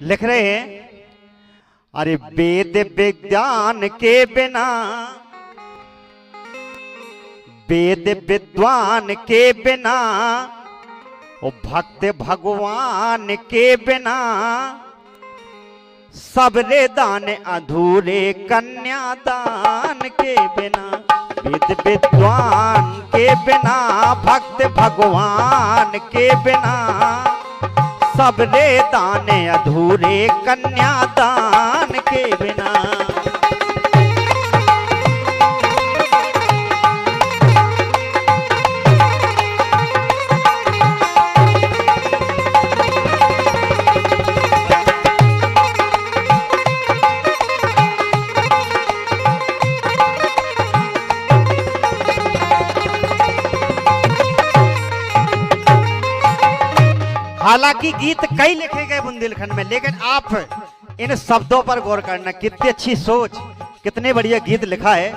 लिख रहे हैं, अरे वेद विज्ञान के बिना, वेद विद्वान के बिना, और भक्त भगवान के बिना, सबरे दान अधूरे कन्यादान के बिना। वेद विद्वान के बिना, भक्त भगवान के बिना, सबरे दान अधूरे कन्यादान के बिना। हालांकि गीत कई लिखे गए बुंदेलखंड में, लेकिन आप इन शब्दों पर गौर करना, कितनी अच्छी सोच, कितने बढ़िया गीत लिखा है।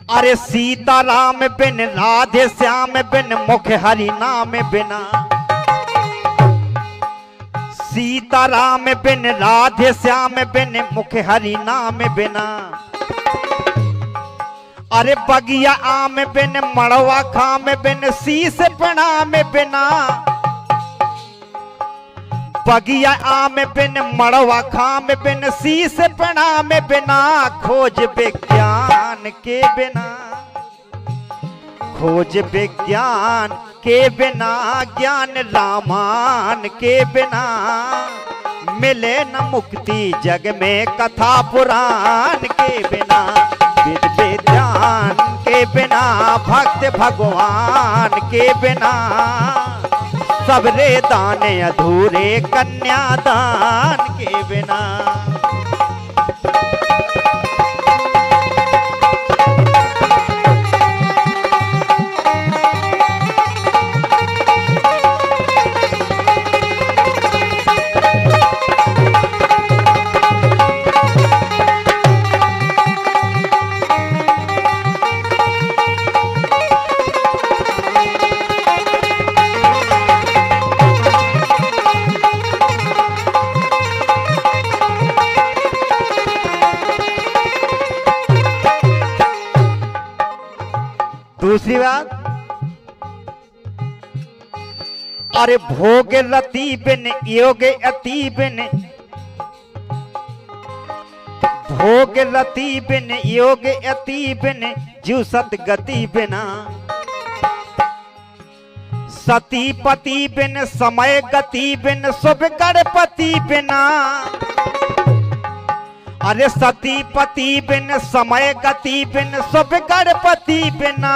अरे सीताराम बिन राधे श्याम बिन मुख हरि नाम बिना, सीताराम बिन राधे श्याम बिन मुख हरि नाम बिना। अरे बगिया आम बिन मड़वा खाम बिन शीस प्रणाम बिना, बगिया आम बिन मड़वा खाम बिन शीस प्रणाम बिना। खोज विज्ञान के बिना, खोज विज्ञान के बिना, ज्ञान रामान के बिना, मिले न मुक्ति जग में कथा पुराण के बिना। वेद विज्ञान के बिना, भक्त भगवान के बिना, सबरे दान अधूरे कन्यादान के बिना। दूसरी बात, अरे भोग रति बिन योग अति बिन, भोग रति बिन योग अति बिन, जीव सत गति बिना। सती पति बिन समय गति बिन, शुभ गणपति बिना। अरे सती पति बिन समय गति बिन, शुभ गणपति बिना।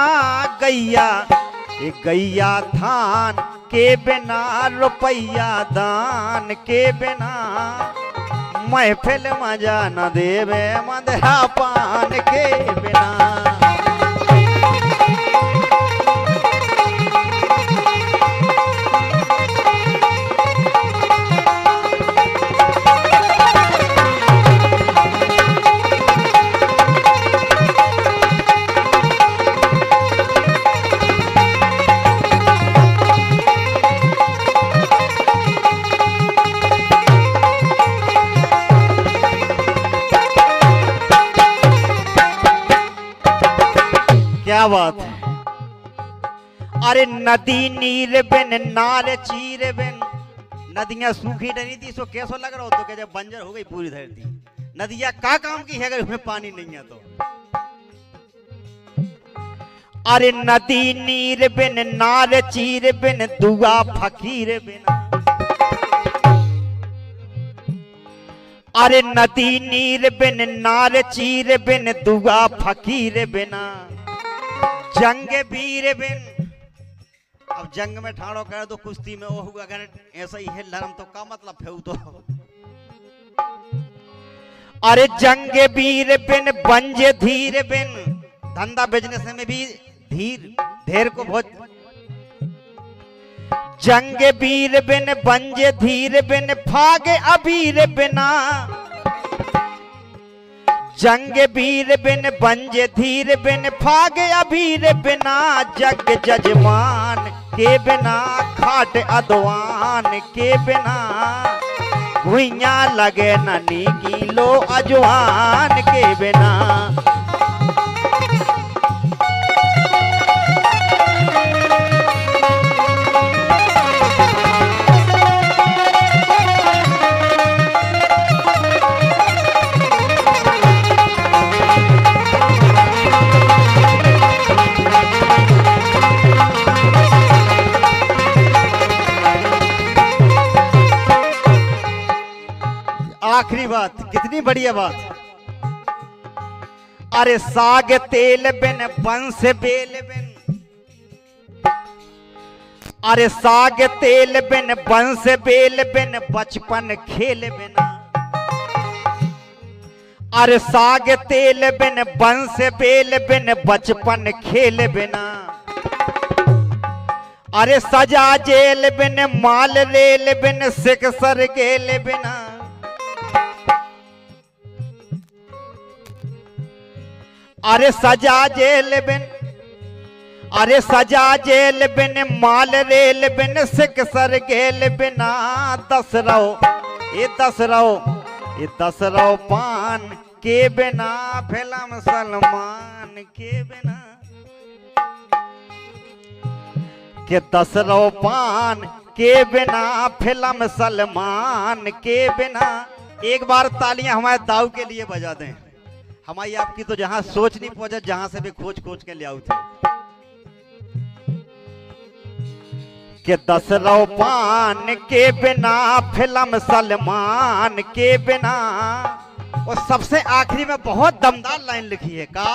गैया गैया थान के बिना, रुपैया दान के बिना, महफिल मजा न देवे मदरा पान के बिना। क्या बात है। अरे नदी नीर बिन नार चीर बिन, नदियां सूखी डरी थी, सो कैसो लग रहा हो तो कि जब बंजर हो गई पूरी धरती। नदियां का काम की है अगर उसमें पानी नहीं है तो। अरे नदी नीर बिन नार चीर बिन, दुआ फकीर बिना। अरे नदी नीर बिन नार चीर बिन, दुआ फकीर बिना। जंग वीर बिन, अब जंग में ठाड़ो कर दो, कुश्ती में वो हुआ, अगर ऐसा ही है लरम तो का मतलब है तो। अरे जंग वीर बिन बंज धीर बिन, धंधा बिजनेस में भी धीर को बहुत। जंग वीर बिन बंज धीर बिन, फाग अबीर बिना। जंग वीर बिन बंज धीर बिन, फाग अबीर बिना। जग जजमान के बिना, खाट अदवान के बिना, भुइया लगे ननी किलो अजवान के बिना। आखिरी बात, कितनी बढ़िया बात। अरे साग तेल बिन बंस बेल बिन, अरे साग तेल बिन बंस बेल बिन, बचपन खेल बिना। अरे साग तेल बिन बंस बेल बिन, बचपन खेल बिना। अरे सजा जेल बिन, माल रेल बिन, सिकसर गेल बिना। अरे सजा जेल बिन, अरे सजा जेल बिन, माल रेल बिन, सिकसर गेल बिना। दस रहो ये दस रहो, ये दस रहो पान के बिना, फिल्म सलमान के बिना। के दस रहो पान के बिना, फिल्म सलमान के बिना। एक बार तालियां हमारे दाऊ के लिए बजा दें। हमारी आपकी तो जहां सोच नहीं पहुंचा, जहां से भी खोज खोज के ले आऊ थे। कि दस रहो पान के बिना, फिल्म सलमान के बिना। और सबसे आखिरी में बहुत दमदार लाइन लिखी है का,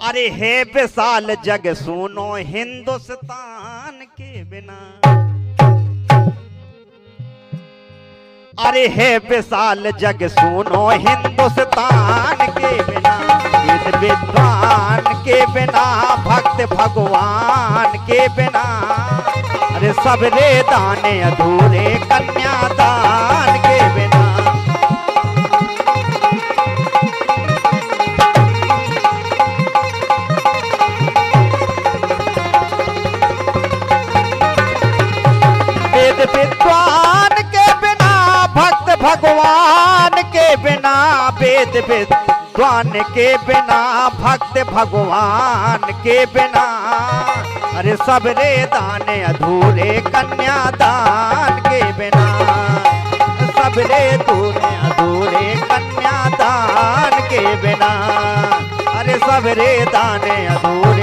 अरे है विशाल जग सुनो हिंदुस्तान के बिना। अरे है विशाल जग सुनो हिंदुस्तान के बिना। वेद विद्वान के बिना, भक्त भगवान के बिना। अरे सबरे दाने अधूरे, कन्यादान के बिना। वेद विद्वान के बिना, भक्त भगवान के बिना। वेद विद्वान के बिना, भक्त भगवान के बिना। अरे सबरे दाने अधूरे, कन्यादान के बिना। सबरे दूरे अधूरे, कन्यादान के बिना। अरे सबरे दाने अधूरे।